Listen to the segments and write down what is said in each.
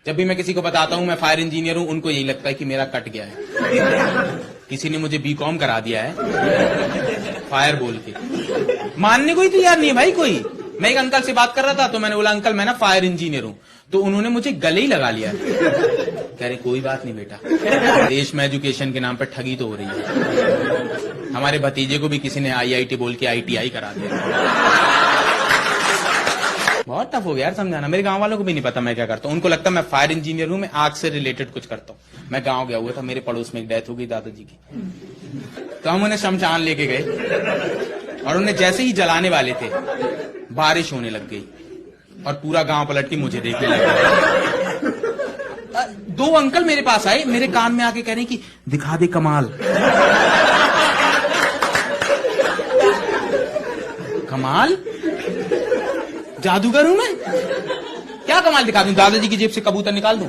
जब भी मैं किसी को बताता हूं मैं फायर इंजीनियर हूं, उनको यही लगता है कि मेरा कट गया है। किसी ने मुझे बीकॉम करा दिया है फायर बोल के। मानने को ही तैयार नहीं है भाई कोई। मैं एक अंकल से बात कर रहा था तो मैंने बोला अंकल मैं ना फायर इंजीनियर हूं, तो उन्होंने मुझे गले ही लगा लिया। कह रहे कोई बात नहीं बेटा, देश में एजुकेशन के नाम पर ठगी तो हो रही है। हमारे भतीजे को भी किसी ने IIT बोल के ITI करा दिया। बहुत टफ हो गया यार समझाना। मेरे गांव वालों को भी नहीं पता मैं क्या करता हूं। उनको लगता है मैं फायर इंजीनियर हूं, मैं आग से रिलेटेड कुछ करता हूं। मैं गांव गया हुआ था, मेरे पड़ोस में एक डेथ हो गई दादाजी की। तो हम उन्हें शमशान लेके गए और उन्हें जैसे ही जलाने वाले थे बारिश होने लग गई और पूरा गांव पलट के मुझे देखने लग गया। 2 अंकल मेरे पास आए, मेरे कान में आके कह रहे कि दिखा दे कमाल। कमाल? जादूगर हूं मैं? क्या कमाल दिखा दूं? दादाजी की जेब से कबूतर निकाल दूं?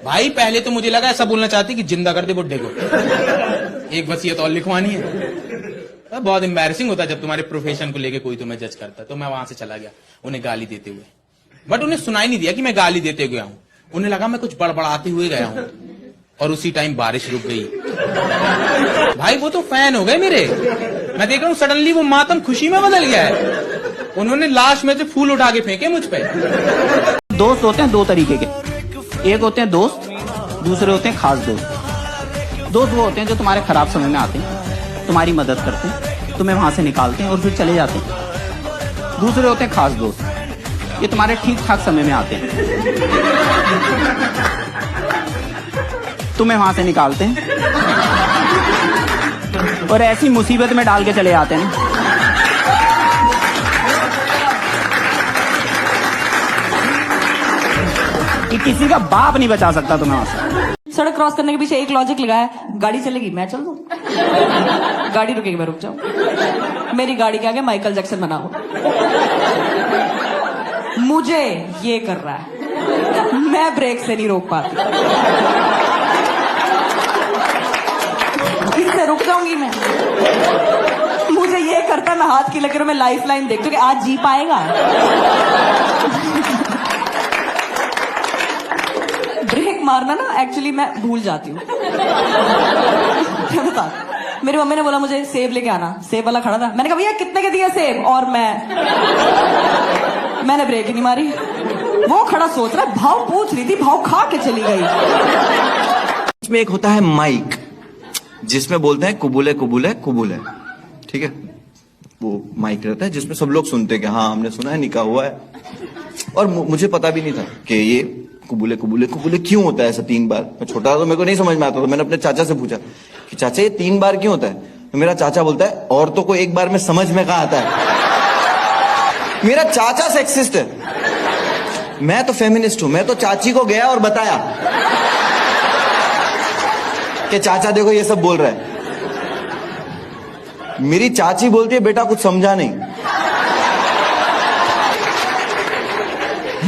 भाई पहले तो मुझे लगा ऐसा बोलना चाहती कि जिंदा कर दे बुड्ढे को, एक वसीयत और लिखवानी है। बहुत एम्बैरेसिंग होता है जब तुम्हारे प्रोफेशन को लेके कोई तुम्हें जज करता है। तो मैं वहां से चला गया उन्हें गाली देते हुए, बट उन्हें सुनाई नहीं दिया कि मैं गाली देते गया हूं। उन्हें लगा मैं कुछ बड़बड़ाते हुए गया हूं और उसी टाइम बारिश रुक गई। भाई वो तो फैन हो गए मेरे। मैं देख रहा हूं सडनली वो मातम खुशी में बदल गया है। उन्होंने लाश में से फूल उठा के फेंके मुझ पे। दोस्त होते हैं 2 तरीके के, एक होते हैं दोस्त, दूसरे होते हैं खास दोस्त। दोस्त वो होते हैं जो तुम्हारे खराब समय में आते हैं, तुम्हारी मदद करते हैं, तुम्हें वहां से निकालते हैं और फिर चले जाते हैं। दूसरे होते हैं खास दोस्त, ये तुम्हारे ठीक ठाक समय में आते हैं, तुम्हें वहां से निकालते हैं और ऐसी मुसीबत में डाल के चले जाते हैं कि किसी का बाप नहीं बचा सकता तुम्हें वहां से। सड़क क्रॉस करने के पीछे एक लॉजिक लगाया, गाड़ी चलेगी मैं चल दूं, गाड़ी रुकेगी मैं रुक जाऊं। मेरी गाड़ी के आगे माइकल जैक्सन बना हो, मुझे ये कर रहा है, मैं ब्रेक से नहीं रोक पाती, इससे रुक जाऊंगी मैं। मुझे ये करता, मैं हाथ की लकीरों में लाइफ लाइन देखती हूँ कि आज जी पाएगा। ब्रेक मारना ना एक्चुअली मैं भूल जाती हूँ। क्या बता, मेरी मम्मी ने बोला मुझे सेब लेके आना, सेब वाला खड़ा था, मैंने कहा भैया कितने के दिए सेब, और मैंने ब्रेक ही नहीं मारी। वो खड़ा सोच रहा, भाव पूछ रही थी, भाव खा के चली गई। इसमें एक होता है माइक, जिसमें बोलते हैं कुबूले कुबूले कुबूले, ठीक है। वो माइक रहता है जिसमें सब लोग सुनते हैं कि हाँ हमने सुना है, निकाह हुआ है। और मुझे पता भी नहीं था कि ये कुबूले कुबूले कुबूले क्यों होता है ऐसा 3 बार। मैं छोटा था तो मेरे को नहीं समझ में आता था। मैंने अपने चाचा से पूछा कि चाचा ये 3 बार क्यों होता है, तो मेरा चाचा बोलता है औरतों को एक बार में समझ में कहाँ आता है। मेरा चाचा सेक्सिस्ट है, मैं तो फेमिनिस्ट हूं। मैं तो चाची को गया और बताया कि चाचा देखो ये सब बोल रहा है। मेरी चाची बोलती है बेटा कुछ समझा नहीं।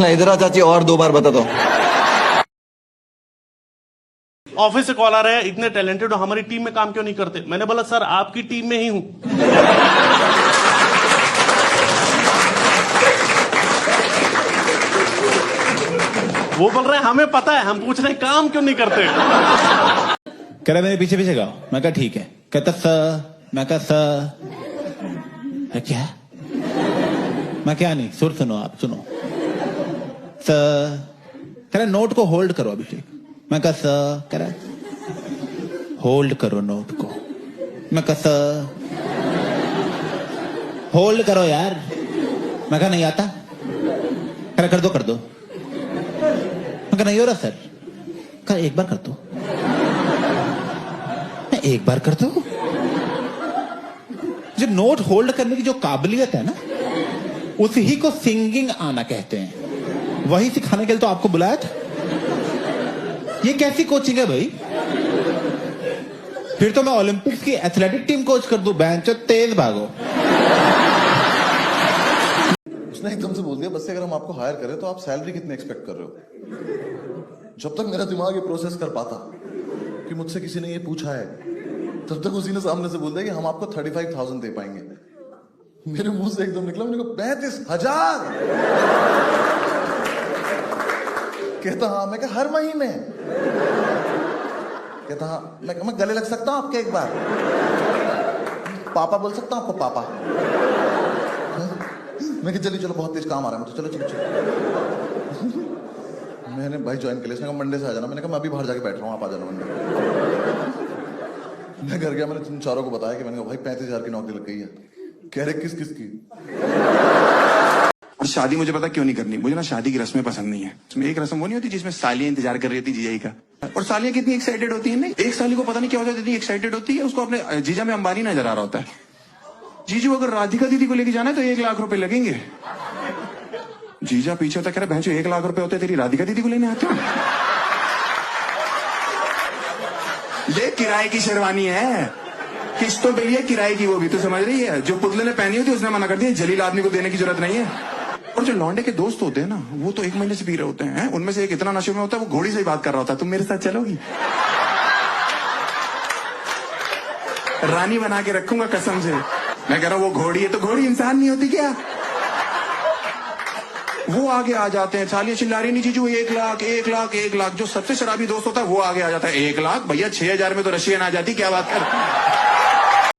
इधर आ चाची, और 2 बार बताता हूं। ऑफिस से कॉल आ रहा है, इतने टैलेंटेड हो, हमारी टीम में काम क्यों नहीं करते? मैंने बोला सर आपकी टीम में ही हूं। वो बोल रहे हैं हमें पता है, हम पूछ रहे हैं काम क्यों नहीं करते। कह रहा मेरे पीछे पीछे गाओ। मैं कहा ठीक है। कहता सर, मैं कहा सर क्या, मैं क्या नहीं, सुर सुनो, आप सुनो सर। कह रहा नोट को होल्ड करो अभिषेक। मैं कहा सर। कह रहा होल्ड करो नोट को। मैं कहा सर होल्ड करो यार। मैं कहा नहीं आता। कह रहा कर दो। मैं कहा नहीं हो रहा सर। कहा एक बार कर दो। मैं एक बार कर दो। जो नोट होल्ड करने की जो काबिलियत है ना, उसी को सिंगिंग आना कहते हैं। वही सिखाने के लिए तो आपको बुलाया था। ये कैसी कोचिंग है भाई? फिर तो मैं ओलंपिक्स की एथलेटिक टीम कोच कर दूं। बेंचो तेज भागो। उसने एकदम से बोल दिया बस से अगर हम आपको हायर करें तो आप सैलरी कितने एक्सपेक्ट कर रहे हो। जब तक मेरा दिमाग ये प्रोसेस कर पाता कि मुझसे किसी ने ये पूछा है, तब तक उसी ने सामने से बोल दिया कि हम आपको 35,000 दे पाएंगे। मेरे मुंह से एकदम निकला, मैंने कहा 35,000। कहता हाँ। मैं कहा हर महीने? कहता हाँ। मैं कहा मैं गले लग सकता हूँ आपके एक बार? पापा बोल सकता हूँ आपको पापा? मैं कहा चलिए चलो बहुत तेज काम आ रहा है मुझे, चलो चलो चलो। मैंने भाई ज्वाइन कर लिया। उसने कहा मंडे से आ जाना। मैंने कहा मैं अभी बाहर जाके बैठ रहा हूँ, आप आ जाना मंडे। मैं घर गया, मैंने तुम चारों को बताया कि मैंने कहा भाई 35,000 की नौकरी लग गई है। कह रहे किस किस की? और शादी मुझे पता क्यों नहीं करनी, मुझे ना शादी की रस्में पसंद नहीं है। उसमें एक रस्म वो नहीं होती जिसमें सालियां इंतजार कर रही थी जीजाई का, और सालियां कितनी एक्साइटेड होती है। नहीं, एक साली को पता नहीं क्या होता है, इतनी एक्साइटेड होती है, उसको अपने जीजा में अंबानी नजर आ रहा होता है। जीजू अगर राधिका दीदी को लेके जाना है तो 1 लाख रुपए लगेंगे। जीजा पीछे होता, कह रहा बहन 1 लाख रुपए होते तेरी राधिका दीदी को लेने आते हो। ये किराए की शेरवानी है, किस्तों पे लिए किराए की, वो भी तो समझ रही है। जो पुतले ने पहनी होती उसने मना कर दिया, जलील आदमी को देने की जरूरत नहीं है। और जो लौंडे के दोस्त होते हैं ना, वो तो 1 महीने से पी रहे होते हैं। उनमें से एक इतना नशे में होता है, वो घोड़ी से ही बात कर रहा होता है, तुम मेरे साथ चलोगी? रानी बना के रखूंगा कसम से। मैं कह रहा हूं वो घोड़ी है तो घोड़ी इंसान नहीं होती क्या? वो आगे आ जाते हैं, सालियां चिल्ला रही नहीं जीजू 1 लाख 1 लाख 1 लाख। जो सबसे शराबी दोस्त होता है वो आगे आ जाता है, 1 लाख भैया 6,000 में तो रशियन आ जाती, क्या बात कर।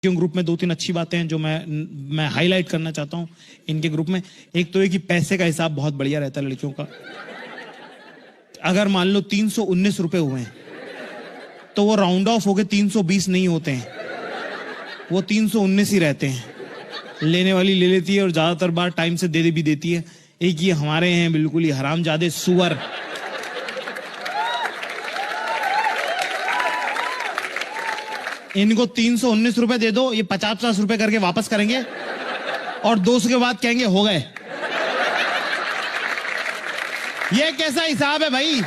ग्रुप में 2-3 अच्छी बातें हैं जो मैं हाईलाइट करना चाहता हूं इनके ग्रुप में। एक तो है कि पैसे का हिसाब बहुत बढ़िया रहता है लड़कियों का। अगर मान लो 319 रुपए हुए हैं तो वो राउंड ऑफ होके 320 नहीं होते हैं, वो 319 ही रहते हैं। लेने वाली ले लेती है और ज्यादातर बार टाइम से दे भी देती है। एक ये हमारे हैं बिल्कुल ही हरामजादे सुअर, इनको 319 रुपए दे दो, ये 50-50 रुपए करके वापस करेंगे और 200 के बाद कहेंगे हो गए। ये कैसा हिसाब है भाई?